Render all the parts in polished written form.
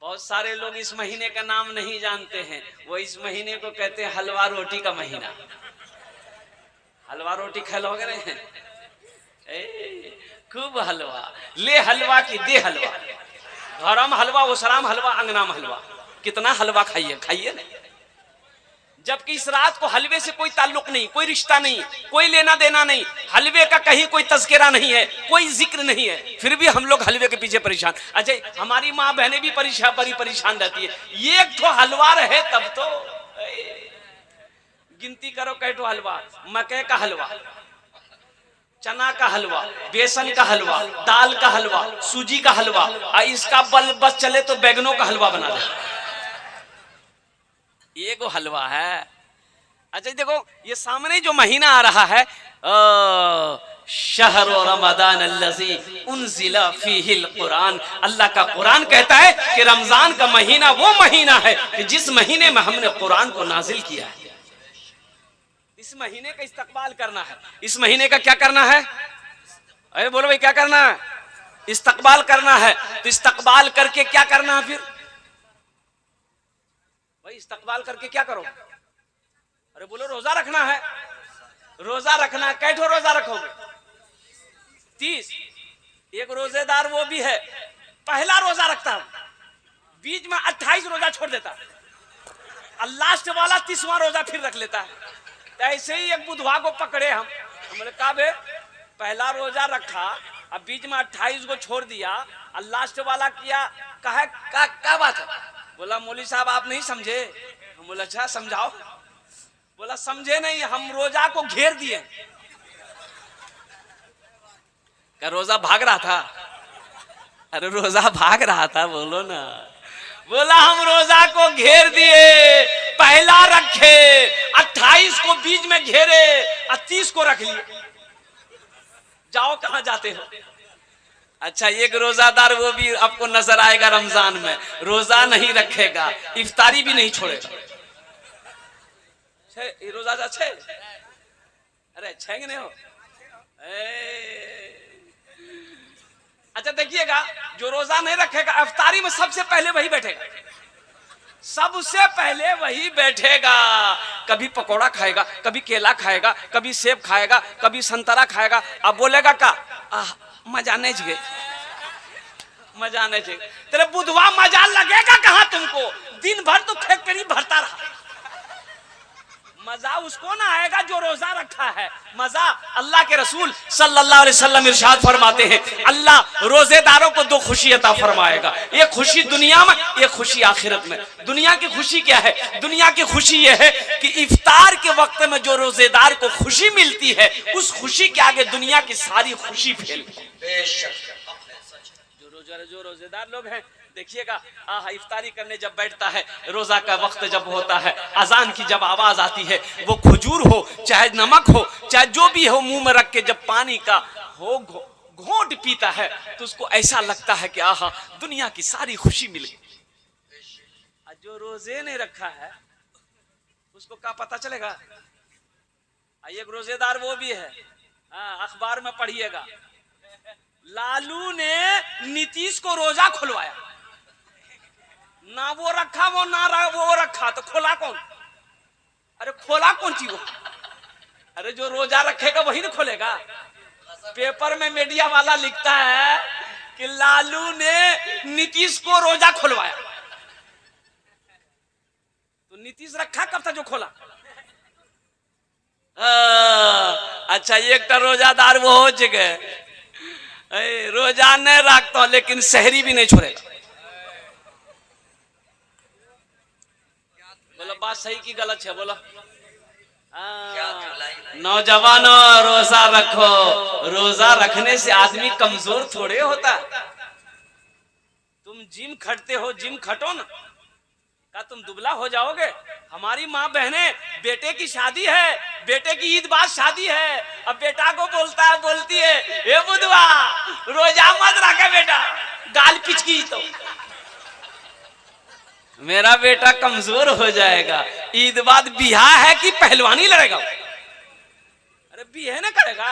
बहुत सारे लोग इस महीने का नाम नहीं जानते हैं। वो इस महीने को कहते हैं हलवा रोटी का महीना। हलवा रोटी खिलाओगे नहीं? खूब हलवा ले, हलवा की दे हलवा, घरम हलवा, ओसराम हलवा, अंगनाम हलवा। कितना हलवा खाइए, खाइए नहीं। जबकि इस रात को हलवे से कोई ताल्लुक नहीं, कोई रिश्ता नहीं, कोई लेना देना नहीं, हलवे का कहीं कोई तज़किरा नहीं है, कोई जिक्र नहीं है, फिर भी हम लोग हलवे के पीछे परेशान। अच्छा, हमारी माँ बहनें भी परेशान रहती है। एक तो हलवा रहे तब तो गिनती करो कैठो हलवा, मकई का हलवा, चना का हलवा, बेसन का हलवा, दाल का हलवा, सूजी का हलवा, इसका बस चले तो बैगनों का हलवा बना दे। ये को हलवा है। अच्छा देखो, ये सामने जो महीना आ रहा है, शहर रमजान अल्लज़ी उन्ज़िला फ़ीहिल कुरान, अल्लाह का कुरान कहता है कि रमजान का महीना वो महीना है कि जिस महीने में हमने कुरान को नाजिल किया है। इस महीने का इस्तकबाल करना है। इस महीने का क्या करना है? अरे बोलो भाई, क्या करना है? इस्तकबाल करना है। तो इस्तकबाल करके क्या करना है? फिर भाई इस्तकबाल करके क्या करो? अरे बोलो, रोजा रखना है। रोजा रखना है। कैठो रोजा रखोगे? 30। एक रोजेदार वो भी है, पहला रोजा रखता है, बीच में 28 रोजा छोड़ देता, लास्ट वाला 30वां रोजा फिर रख लेता है। तो ऐसे ही एक बुधवार को पकड़े हम, हमने कहा बे पहला रोजा रखा, अब बीच में 28 को छोड़ दिया, और लास्ट वाला किया, कहा क्या बात है? बोला मौलवी साहब आप नहीं समझे। हम बोला अच्छा समझाओ। बोला समझे नहीं, हम रोजा को घेर दिए। क्या रोजा भाग रहा था? अरे रोजा भाग रहा था, बोलो ना। बोला हम रोजा को घेर दिए, पहला रखे, 28 को बीच में घेरे और 30 को रख लिए। जाओ कहां जाते हो? अच्छा, एक रोजादार वो भी आपको नजर आएगा रमजान में, रोजा नहीं रखेगा, इफ्तारी भी नहीं छोड़ेगा। रोजा अच्छे? अरे अच्छे कि नहीं हो? अच्छा देखिएगा, जो रोजा नहीं रखेगा इफ्तारी में सबसे पहले वही बैठेगा, सबसे पहले वही बैठेगा। कभी पकोड़ा खाएगा, कभी केला खाएगा, कभी सेब खाएगा, कभी संतरा खाएगा। अब बोलेगा का मजा नहीं चाहिए, मजा नहीं चाहिए। तेरे बुधवा मजा लगेगा कहाँ तुमको? दिन भर तो फैक्ट्री भरता रहा, मजा उसको ना आएगा जो रोजा रखा है। मजा अल्लाह के रसूल सल्लल्लाहु अलैहि वसल्लम इरशाद फरमाते हैं, अल्लाह रोजेदारों को 2 खुशी अता फरमाएगा, एक खुशी दुनिया में, एक खुशी आखिरत में। दुनिया की खुशी क्या है? दुनिया की खुशी यह है कि इफ्तार के वक्त में जो रोजेदार को खुशी मिलती है, उस खुशी के आगे दुनिया की सारी खुशी फेल। जो रोजेदार लोग हैं देखिएगा, इफ्तारी करने जब बैठता है, रोजा का वक्त जब होता है, अजान की जब आवाज आती है, वो खजूर हो चाहे नमक हो चाहे जो भी हो, मुंह में रख के जब पानी का हो घोंट पीता है, तो उसको ऐसा लगता है कि आहा दुनिया की सारी खुशी मिल गई। जो रोजे नहीं रखा है उसको क्या पता चलेगा? एक रोजेदार वो भी है, अखबार में पढ़िएगा, लालू ने नीतीश को रोजा खुलवाया, ना वो रखा वो रखा, तो खोला कौन? अरे खोला कौन चीज वो? अरे जो रोजा रखेगा वही ना खोलेगा। पेपर में मीडिया वाला लिखता है कि लालू ने नीतीश को रोजा खुलवाया, तो नीतीश रखा कब था जो खोला? अच्छा, एक रोजादार वो हो जगह रोजा नहीं रखता लेकिन सहरी भी नहीं छोड़ेगा। बोलो बात सही की गलत है? बोलो। नौजवानों रोजा रखो, रोजा रखने से आदमी कमजोर थोड़े होता। तुम जिम खटते हो, जिम खटो ना, क्या तुम दुबला हो जाओगे? हमारी माँ बहने, बेटे की शादी है, बेटे की ईद बाद शादी है, अब बेटा को बोलती है ए बुधवा रोजा मत रखे बेटा, गाल पिचकी तो मेरा बेटा कमजोर हो जाएगा। ईद बाद बियाह है कि पहलवानी लड़ेगा? अरे बियाह ना करेगा,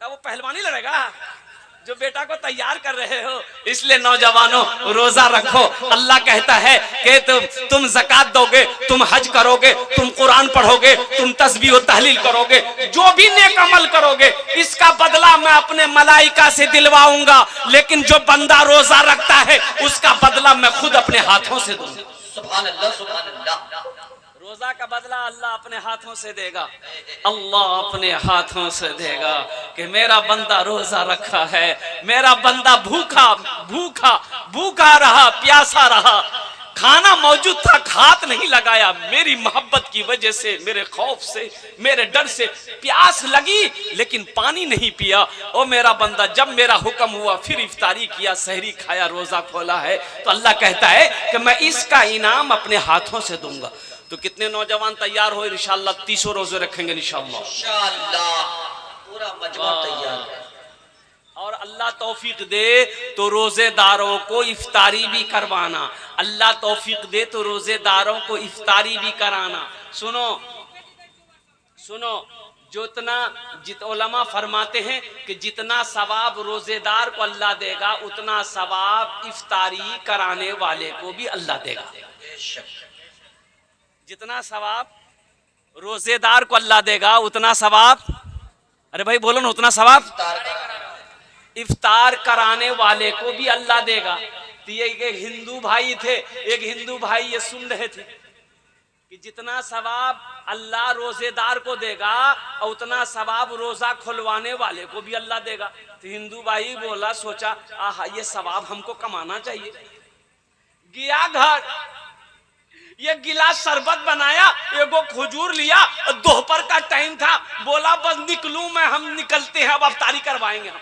क्या वो पहलवानी लड़ेगा? जो बेटा को तैयार कर रहे हो। इसलिए नौजवानों रोजा रखो। अल्लाह कहता है कि तुम ज़कात दोगे, तुम हज करोगे, तुम कुरान पढ़ोगे, तुम तस्बीह और तहलील करोगे, जो भी नेक अमल करोगे इसका बदला मैं अपने मलाइका से दिलवाऊंगा। लेकिन जो बंदा रोजा रखता है उसका बदला मैं खुद अपने हाथों से दूंगा। सुभान अल्लाह, सुभान अल्लाह। रोजा का बदला अल्लाह अपने हाथों से देगा। अल्लाह अपने हाथों से देगा कि मेरा बंदा रोजा रखा है, मेरा बंदा भूखा भूखा भूखा रहा, प्यासा रहा, खाना मौजूद था, हाथ नहीं लगाया, मेरी मोहब्बत की वजह से, मेरे खौफ से, मेरे डर से प्यास लगी लेकिन पानी नहीं पिया। ओ मेरा बंदा जब मेरा हुक्म हुआ फिर इफ्तारी किया, सहरी खाया, रोजा खोला है, तो अल्लाह कहता है कि मैं इसका इनाम अपने हाथों से दूंगा। तो कितने नौजवान तैयार हो? इंशाअल्लाह 30 रोजे रखेंगे इंशाअल्लाह। पूरा मजमा तैयार है। और अल्लाह तौफीक दे तो रोजेदारों को इफ्तारी भी करवाना। अल्लाह तौफीक दे तो रोजेदारों को इफ्तारी भी कराना। सुनो सुनो, उलमा फरमाते हैं कि जितना सवाब रोजेदार को अल्लाह देगा उतना सवाब इफ्तारी कराने वाले को भी अल्लाह देगा। जितना सवाब रोजेदार को अल्लाह देगा उतना सवाब, अरे भाई बोलो ना, उतना सवाब इफ्तार कराने वाले को भी अल्लाह देगा। तो ये एक हिंदू भाई थे, एक हिंदू भाई ये सुन रहे थे कि जितना सवाब अल्लाह रोजेदार को देगा और उतना सवाब रोजा खुलवाने वाले को भी अल्लाह देगा। तो हिंदू भाई बोला, सोचा आहा ये सवाब हमको कमाना चाहिए। गया घर, ये गिलास शरबत बनाया, एगो खजूर लिया, दोपहर का टाइम था, बोला बस निकलूं मैं, हम निकलते हैं, अब इफ्तारी करवाएंगे हम।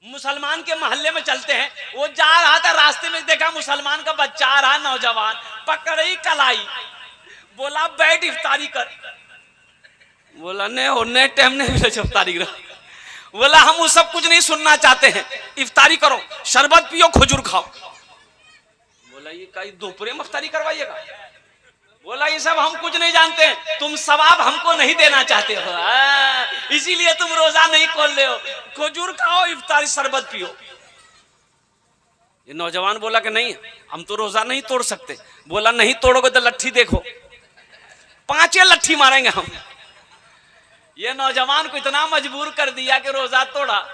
मुसलमान के मोहल्ले में चलते हैं, वो जा रहा था, रास्ते में देखा मुसलमान का बच्चा आ रहा, नौजवान, पकड़ी कलाई, बोला बैठ इफ्तारी कर। बोला नहीं टाइम नहीं मिला इफ्तारी कर। बोला हम वो सब कुछ नहीं सुनना चाहते हैं, इफ्तारी करो, शरबत पियो, खजूर खाओ। बोला ये कई दोपहर में इफ्तारी करवाइएगा? बोला ये सब हम कुछ नहीं जानते हैं, तुम सवाब हमको नहीं देना चाहते हो, इसीलिए तुम रोजा नहीं खोल रहे हो, खजूर खाओ, इफ्तारी शरबत पियो। ये नौजवान बोला कि नहीं हम तो रोजा नहीं तोड़ सकते। बोला नहीं तोड़ोगे तो लट्ठी देखो, 5 लट्ठी मारेंगे हम। ये नौजवान को इतना मजबूर कर दिया कि रोजा तोड़ा।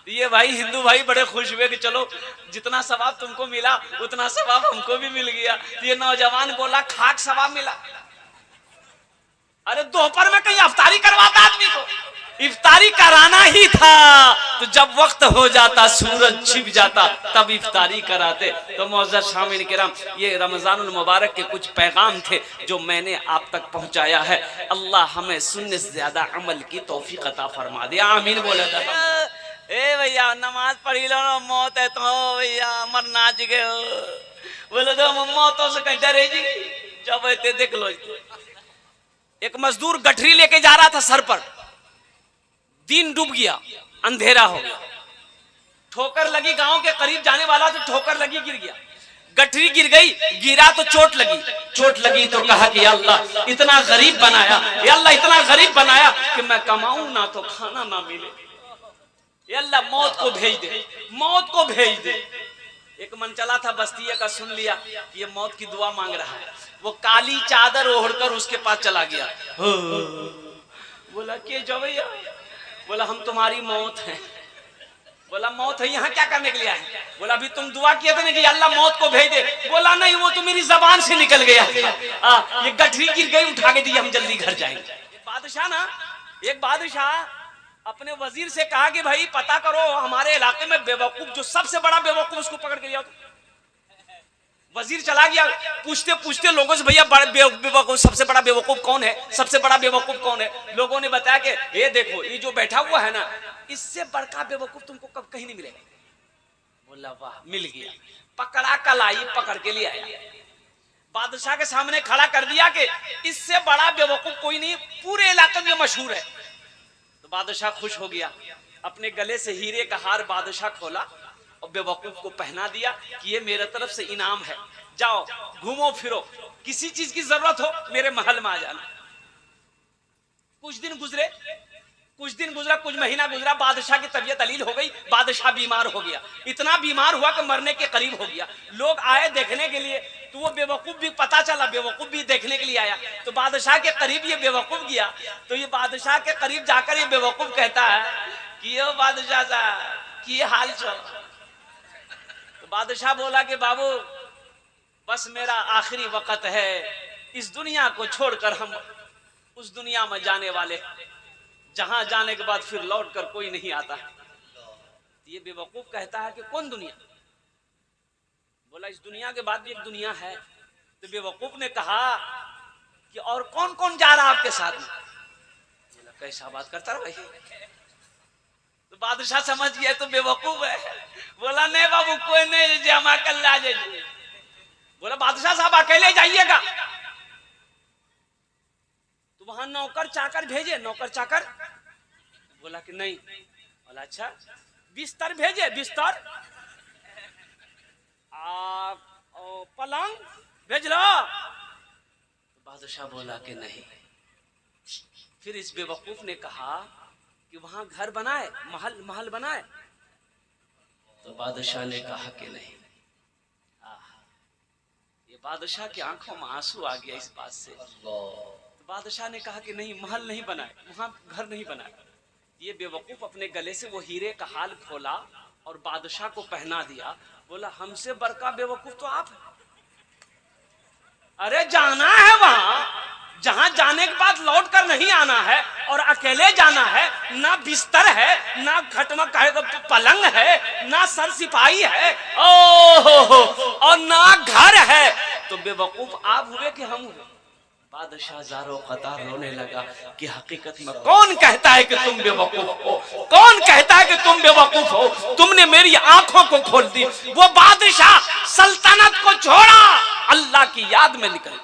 ये भाई हिंदू भाई बड़े खुश हुए कि चलो जितना सवाब तुमको मिला उतना सवाब हमको भी मिल गया। ये नौजवान बोला खाक सवाब मिला। अरे दोपहर में कहीं इफ्तारी करवाता आदमी को, इफ्तारी कराना ही था तो जब वक्त हो जाता, सूरज छिप जाता, तब इफ्तारी कराते। तो मौजूद शामिल किराम, ये रमजानुल मुबारक के कुछ पैगाम थे जो मैंने आप तक पहुंचाया है। अल्लाह हमें सुनने से ज्यादा अमल की तौफीक अता फरमा दे, आमीन बोले। ए भैया नमाज पढ़ी लो ना, मौत है तो भैया मर नाच गए हो, बोले तो मौतों से कहीं डरे जी, जब देख लो। एक मजदूर गठरी लेके जा रहा था सर पर, दिन डूब गया, अंधेरा हो गया, ठोकर लगी, गांव के करीब जाने वाला तो ठोकर लगी, गिर गया, गठरी गिर गई, गिरा तो चोट लगी तो कहा कि या अल्लाह इतना गरीब बनाया, या अल्लाह इतना गरीब बनाया कि मैं कमाऊं ना तो खाना ना मिले, या अल्लाह मौत को भेज दे, मौत को भेज दे। एक मन चला था बस्तिया का, सुन लिया ये मौत की दुआ मांग रहा है, वो काली चादर ओढ़कर उसके पास चला गया। बोला के जो भैया, बोला हम तुम्हारी मौत है। बोला मौत है, यहाँ क्या करने के लिए आए? बोला अभी तुम दुआ किए थे ना कि अल्लाह मौत को भेज दे। बोला नहीं, वो तो मेरी जबान से निकल गया, ये गठरी गिर गई, उठा के दी, हम जल्दी घर जाएंगे। बादशाह ना, एक बादशाह अपने वजीर से कहा कि भाई पता करो हमारे इलाके में बेवकूफ, जो सबसे बड़ा बेवकूफ उसको पकड़ के लिया। वजीर चला गया, पूछते पूछते लोगों से भैया बेवकूफ सबसे बड़ा बेवकूफ कौन है, सबसे बड़ा बेवकूफ कौन है? लोगों ने बताया कि ये देखो ये जो बैठा हुआ है ना, इससे बड़का बेवकूफ तुमको कब कहीं नहीं मिलेगा। बोला वाह, मिल गया, पकड़ा कलाई, पकड़ के ले आया, बादशाह के सामने खड़ा कर दिया कि इससे बड़ा बेवकूफ कोई नहीं, पूरे इलाके में मशहूर है। तो बादशाह खुश हो गया, अपने गले से हीरे का हार बादशाह खोला और बेवकूफ को पहना दिया कि ये मेरे तरफ से इनाम है, जाओ घूमो फिरो, किसी चीज की जरूरत हो मेरे महल में आ जाना। कुछ दिन गुजरे, कुछ दिन गुजरा, कुछ महीना गुजरा, बादशाह की तबीयत अलील हो गई, बादशाह बीमार हो गया, इतना बीमार हुआ कि मरने के करीब हो गया। लोग आए देखने के लिए, तो वो बेवकूफ भी, पता चला बेवकूफ भी देखने के लिए आया, तो बादशाह के करीब ये बेवकूफ गया, तो ये बादशाह के करीब जाकर ये बेवकूफ कहता है कि ये बादशाह साहब की हाल चल। तो बादशाह बोला कि बाबू बस मेरा आखिरी वक्त है, इस दुनिया को छोड़कर हम उस दुनिया में जाने वाले, जहां जाने के बाद फिर लौट कर कोई नहीं आता। ये बेवकूफ कहता है कि कौन दुनिया? बोला इस दुनिया के बाद भी एक दुनिया है। तो बेवकूफ ने कहा कि और कौन कौन जा रहा आपके साथ में? बोला कैसा बात करता रहा भाई। तो बादशाह समझ गया तो बेवकूफ है, बोला नहीं बाबू कोई नहीं, हम अकेले आ जाइए। बोला बादशाह साहब अकेले जाइएगा तो वहां नौकर चाकर भेजे, नौकर चाकर? बोला कि नहीं। बोला अच्छा बिस्तर भेजे, बिस्तर पलंग भेज लो? तो बादशाह बोला कि नहीं। फिर इस बेवकूफ ने कहा कि वहां घर बनाए, महल महल बनाए? तो बादशाह ने कहा कि नहीं। ये बादशाह की आंखों में आंसू आ गया इस बात से। तो बादशाह ने कहा कि नहीं महल नहीं बनाए, वहां घर नहीं बनाए। ये बेवकूफ अपने गले से वो हीरे का हाल खोला और बादशाह को पहना दिया। बोला हमसे बड़का बेवकूफ तो आप हैं। अरे जाना है वहां, जहां जाने के बाद लौट कर नहीं आना है, और अकेले जाना है, ना बिस्तर है, ना खटमा पलंग है, ना सर सिपाही है, ओहो, और ना घर है। तो बेवकूफ आप हुए कि हम हुए? बादशाह ज़ारो क़तार रोने लगा कि हकीकत में कौन कहता है कि तुम बेवकूफ हो? कौन कहता है कि तुम बेवकूफ हो? तुमने मेरी आंखों को खोल दी। वो बादशाह सल्तनत को छोड़ा, अल्लाह की याद में निकल।